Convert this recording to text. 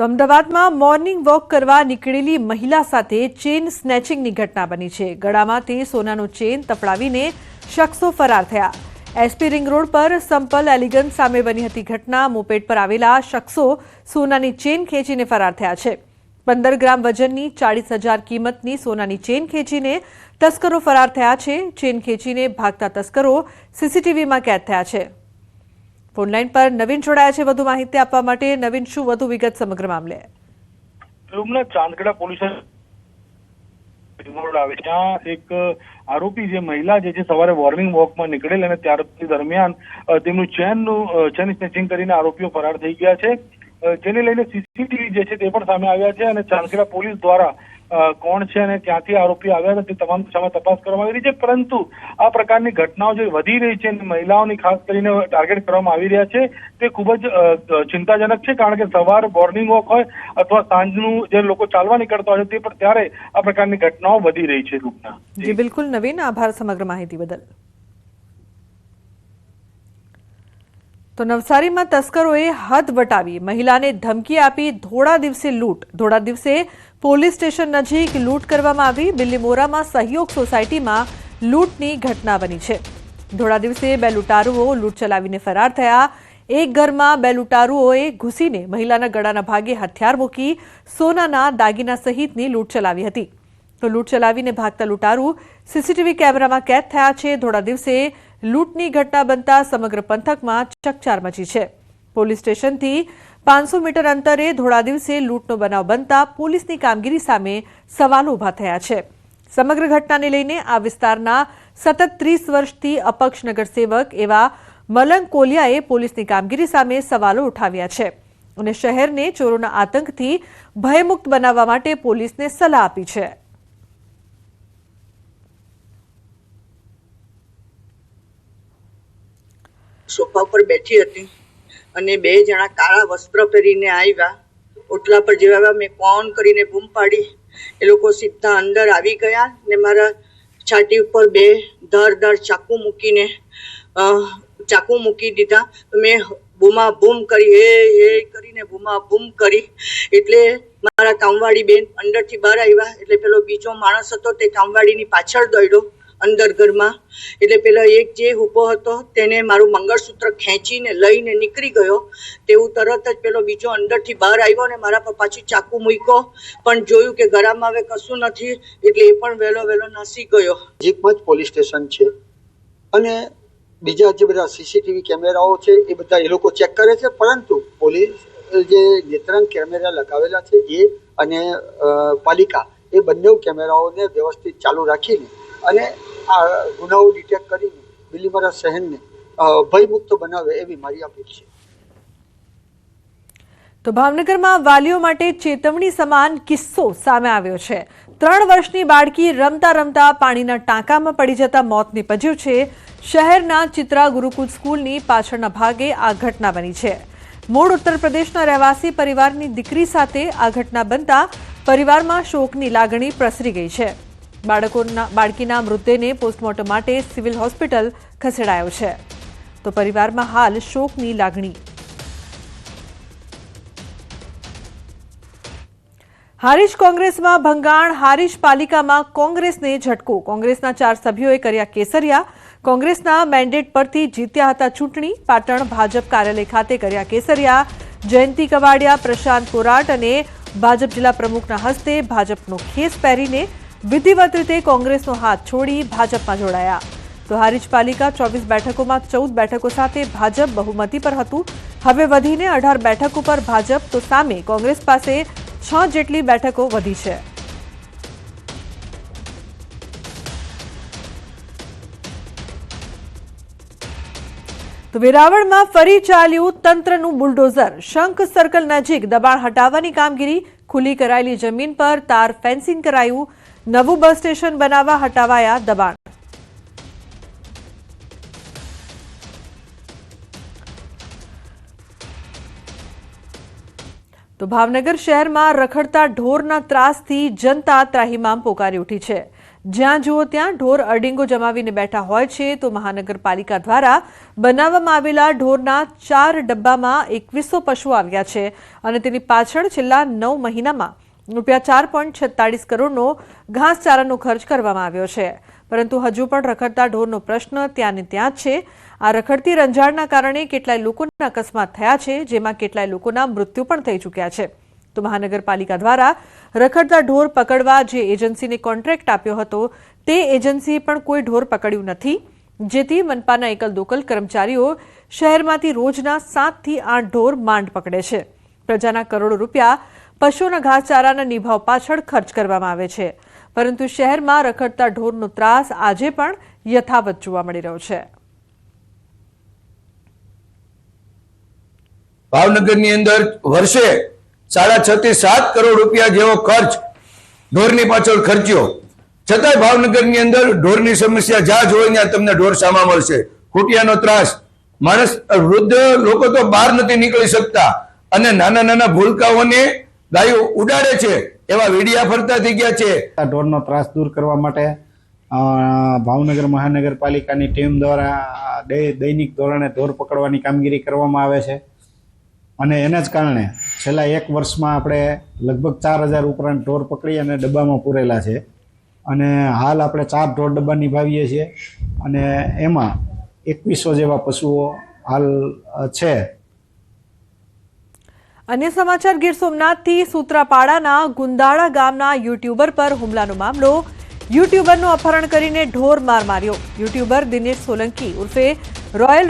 તો અમદાવાદમાં morning walk કરવા નીકળેલી મહિલા સાથે ચેન સ્નેચિંગની ઘટના બની છે। ગળામાંથી સોનાનો ચેન તફડાવીને શખ્સો ફરાર થયા। એસપી રિંગ રોડ પર સંપલ એલિગન્સ સામે બની હતી ઘટના। મોપેડ પર આવેલા શખ્સો સોનાની ચેન ખેંચીને ફરાર થયા છે। 15 ગ્રામ વજનની 40,000 કિંમતની સોનાની ચેન ખેંચીને તસ્કરો ફરાર થયા છે। ચેન ખેંચીને ભાગતા તસ્કરો સીસીટીવીમાં કેદ થયા છે। ફોનલાઈન પર નવીન જોડાયા છે વધુ માહિતી આપવા માટે। નવીન, શું વધુ વિગત સમગ્ર મામલે? ચાંદખેડા પોલીસ આવે ત્યાં એક આરોપી જે મહિલા જે સવારે મોર્નિંગ વોકમાં નીકળેલ અને ત્યાર દરમિયાન તેમનું ચેન સ્નેચિંગ કરીને આરોપીઓ ફરાર થઈ ગયા છે, જેને લઈને સીસીટીવી જે છે તે પણ સામે આવ્યા છે અને ચાંદખેડા પોલીસ દ્વારા કોણ છે અને ક્યાંથી આરોપી આવ્યા હતા તે તમામ સામે તપાસ કરવામાં આવી રહી છે। પરંતુ આ પ્રકારની ઘટનાઓ જે વધી રહી છે અને મહિલાઓની ખાસ કરીને ટાર્ગેટ કરવામાં આવી રહ્યા છે તે ખૂબ જ ચિંતાજનક છે, કારણ કે સવાર મોર્નિંગ વોક હોય અથવા સાંજનું જે લોકો ચાલવા નીકળતા હોય તે પણ ત્યારે આ પ્રકારની ઘટનાઓ વધી રહી છે। જી બિલકુલ નવીન, આભાર સમગ્ર માહિતી બદલ। તો નવસારીમાં તસ્કરોએ હદ વટાવી મહિલાને ધમકી આપી ધોળા દિવસે લૂંટ। ધોળા દિવસે પોલીસ સ્ટેશન નજીક લૂંટ કરવામાં આવી। બિલ્લીમોરામાં સહયોગ સોસાયટીમાં લૂંટની ઘટના બની છે। ધોળા દિવસે બે લૂંટારુઓ લૂંટ ચલાવીને ફરાર થયા। એક ઘરમાં બે લૂંટારુઓએ ઘૂસીને મહિલાના ગળાના ભાગે હથિયાર મૂકી સોનાના દાગીના સહિતની લૂંટ ચલાવી હતી। તો લૂંટ ચલાવીને ભાગતા લૂંટારુ સીસીટીવી કેમેરામાં કેદ થયા છે। ધોળા દિવસે લૂંટની ઘટના બનતા સમગ્ર પંથકમાં ચકચાર મચી છે। પોલીસ સ્ટેશનથી 500 મીટર અંતરે ધોળા દિવસે લૂંટનો બનાવ બનતા પોલીસની કામગીરી સામે સવાલો ઉભા થયા છે। સમગ્ર ઘટનાને લઈને આ વિસ્તારના સતત 30 વર્ષથી અપક્ષ નગરસેવક એવા મલંગ કોલિયાએ પોલીસની કામગીરી સામે સવાલો ઉઠાવ્યા છે અને શહેરને ચોરોના આતંકથી ભયમુક્ત બનાવવા માટે પોલીસને સલાહ આપી છે। સોફા પર બેઠી હતી અને બે જણા કાળા વસ્ત્ર પહેરીને આવ્યા। ઓટલા પર જેવા મેં કોણ કરીને બૂમ પાડી, એ લોકો સીધા અંદર આવી ગયા ને મારા છાતી ઉપર બે ધારદાર ચાકુ મૂકી દીધા। મેં બૂમા બૂમ કરી, એ કરીને બૂમા બૂમ કરી એટલે મારા કામવાળી બેન અંદરથી બહાર આવ્યા। એટલે પેલો બીજો માણસ હતો તે કામવાળીની પાછળ દોડ્યો અંદર ઘરમાં। એટલે પેલા એક જે ઊભો હતો તેને મારું મંગળસૂત્ર ખેંચીને લઈને નીકળી ગયો। તેવું તરત જ પેલો બીજો અંદરથી બહાર આવ્યો ને મારા પર પાછી ચાકુ મૂક્યો, પણ જોયું કે ગળામાં હવે કશું નથી એટલે એ પણ વહેલો નાસી ગયો। નજીકમાં જ પોલીસ સ્ટેશન છે અને બીજા જે બધા સીસીટીવી કેમેરાઓ છે એ બધા એ લોકો ચેક કરે છે, પરંતુ પોલીસ જે નેત્રંગ કેમેરા લગાવેલા છે એ અને પાલિકા એ બંને કેમેરાઓને વ્યવસ્થિત ચાલુ રાખીને અને આ ગુનાઓ ડિટેક્ટ કરીને બિલીમોરા શહેરને ભયમુક્ત બનાવે એવી મારી અપીલ છે। તો ભાવનગરમાં વાલીઓ માટે ચેતવણી સમાન કિસ્સો સામે આવ્યો છે। 3 વર્ષની બાળકી રમતા રમતા પાણીના ટાંકામાં પડી જતા મોત નીપજ્યું છે। શહેરના ચિત્રા ગુરુકુળ સ્કૂલની પાછળના ભાગે આ ઘટના બની છે। મૂળ ઉત્તર પ્રદેશના રહેવાસી પરિવારની દીકરી સાથે આ ઘટના બનતા પરિવારમાં શોકની લાગણી પ્રસરી ગઈ છે। બાળકીના મૃતદેહને પોસ્ટમોર્ટમ માટે સિવિલ હોસ્પિટલ ખસેડાયો છે। તો પરિવારમાં હાલ શોકની લાગણી। હારીજ કોંગ્રેસમાં ભંગાણ। હારીજ પાલિકામાં કોંગ્રેસને ઝટકો। કોંગ્રેસના 4 સભ્યોએ કર્યા કેસરિયા। કોંગ્રેસના મેન્ડેટ પરથી જીત્યા હતા ચૂંટણી। પાટણ ભાજપ કાર્યાલય ખાતે કર્યા કેસરિયા। જયંતિ કવાડિયા, પ્રશાંત કોરાટ અને ભાજપ જિલ્લા પ્રમુખના હસ્તે ભાજપનો ખેસ પહેરીને વિધિવત રીતે કોંગ્રેસનો હાથ છોડી ભાજપમાં જોડાયા। તો હારીજ પાલિકા 24 બેઠકોમાં 14 બેઠકો સાથે ભાજપ બહુમતી પર હતું। હવે વધીને 18 બેઠકો પર ભાજપ, તો સામે કોંગ્રેસ પાસે 6 જેટલી બેઠકો વધી છે। તો વેરાવળમાં ફરી ચાલ્યું તંત્રનું બુલડોઝર। શંખ સર્કલ નજીક દબાણ હટાવવાની કામગીરી। ખુલ્લી કરાયેલી જમીન પર તાર ફેન્સિંગ કરાયું। નવું બસ સ્ટેશન બનાવવા હટાવાયા દબાણ। તો ભાવનગર શહેરમાં રખડતા ઢોરના ત્રાસથી જનતા ત્રાહિમામ પોકારી ઉઠી છે। જ્યાં જુઓ ત્યાં ઢોર અડીંગો જમાવીને બેઠા હોય છે તો મહાનગરપાલિકા દ્વારા બનાવવામાં આવેલા ઢોરના 4 ડબ્બામાં 2100 પશુઓ આવ્યા છે અને તેની પાછળ છેલ્લા 9 મહિનામાં ₹4.46 કરોડનો ઘાસચારાનો ખર્ચ કરવામાં આવ્યો છે, પરંતુ હજુ પણ રખડતા ઢોરનો પ્રશ્ન ત્યાં ને ત્યાં જ છે। આ રખડતી રંજાડના કારણે કેટલાય લોકોના અકસ્માત થયા છે, જેમાં કેટલાય લોકોના મૃત્યુ પણ થઈ ચૂક્યા છે। તો મહાનગરપાલિકા દ્વારા રખડતા ઢોર પકડવા જે એજન્સીને કોન્ટ્રાક્ટ આપ્યો હતો તે એજન્સીએ પણ કોઈ ઢોર પકડ્યું નથી, જેથી મનપાના એકલ દોકલ કર્મચારીઓ શહેરમાંથી રોજના 7 થી 8 ઢોર માંડ પકડે છે। પ્રજાના કરોડો રૂપિયા પશુઓના ઘાસચારાના નિભાવ પાછળ ખર્ચ કરવામાં આવે છે, પરંતુ શહેરમાં રખડતા ઢોરનો ત્રાસ આજે પણ યથાવત જોવા મળી રહ્યો છે। ભાવનગરની અંદર વર્ષે 6.5 થી 7 કરોડ રૂપિયા જેવો ખર્ચ ઢોરની પાછળ ખર્ચ્યો, છતાંય ભાવનગરની અંદર ઢોરની સમસ્યા જ્યાં જોઈ ત્યાં તમને ઢોર સામા મળશે। ખૂટિયાનો ત્રાસ, માણસ વૃદ્ધ લોકો તો બહાર નથી નીકળી શકતા અને નાના નાના ભૂલકાઓને ગાયો ઉડાડે છે એવા વીડિયા ફરતા થઈ ગયા છે। આ ઢોરનો ત્રાસ દૂર કરવા માટે ભાવનગર મહાનગરપાલિકાની ટીમ દ્વારા દૈનિક ધોરણે ઢોર પકડવાની કામગીરી કરવામાં આવે છે અને એના જ કારણે છેલ્લા 1 વર્ષમાં આપણે લગભગ 4000 ઉપરાંત ઢોર પકડી અને ડબ્બામાં પૂરેલા છે અને હાલ આપણે 4 ઢોર ડબ્બા નિભાવીએ છીએ અને એમાં 2100 જેવા પશુઓ હાલ છે। અન્ય સમાચાર ગીર સોમનાથથી સૂત્રાપાડાના ગુંદાળા ગામના યુટ્યુબર પર હુમલાનો મામલો। યુટ્યુબરનું અપહરણ કરીને ઢોર માર માર્યો। યુટ્યુબર દિનેશ સોલંકી ઉર્ફે રોયલ